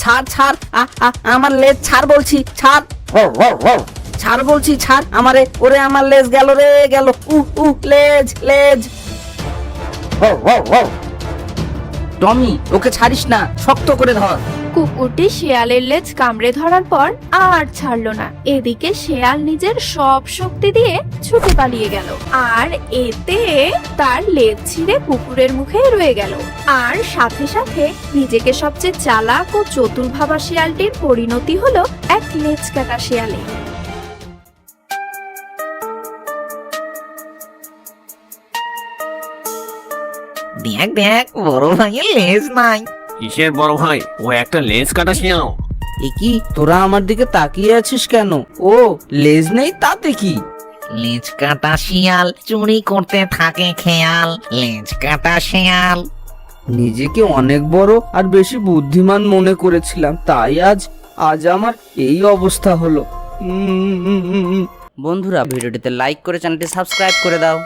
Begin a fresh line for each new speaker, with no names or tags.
ছাড় ছাড়, আমার লেজ ছাড় বলছি, ছাড় ছাড় বলছি, ছাড় আমারে। ওরে আমার লেজ গেল রে, গেল। লেজ লেজ। টমি, ওকে ছাড়িস না, শক্ত করে ধর।
কুকুরটি শিয়ালের লেজ কামড়ে ধরার পর আর ছাড়লো না। এদিকে শিয়াল নিজের সব শক্তি দিয়ে ছুটে পালিয়ে গেল, আর এতে তার লেজ ছিঁড়ে কুকুরের মুখে রয়ে গেল। আর সাথে সাথে নিজেকে সবচেয়ে চালাক ও চতুর ভাবা শিয়ালটির পরিণতি হলো এক লেজ কাটা শিয়ালে।
দেখ দেখ, বড় ভাইয়ের লেজ নাই।
কিসের বড় ভাই? ও একটা লেজ কাটা শিয়াল।
এ কি, তোরা আমার দিকে তাকিয়ে আছিস কেন? ও লেজ নেই তাতে কি?
লেজ কাটা শিয়াল চুরি করতে থাকে খেয়াল। লেজ কাটা শিয়াল।
নিজেকে অনেক বড় আর বেশি বুদ্ধিমান মনে করেছিলাম, তাই আজ আমার এই অবস্থা হলো। বন্ধুরা, ভিডিওটিতে লাইক করে চ্যানেলটি সাবস্ক্রাইব করে দাও।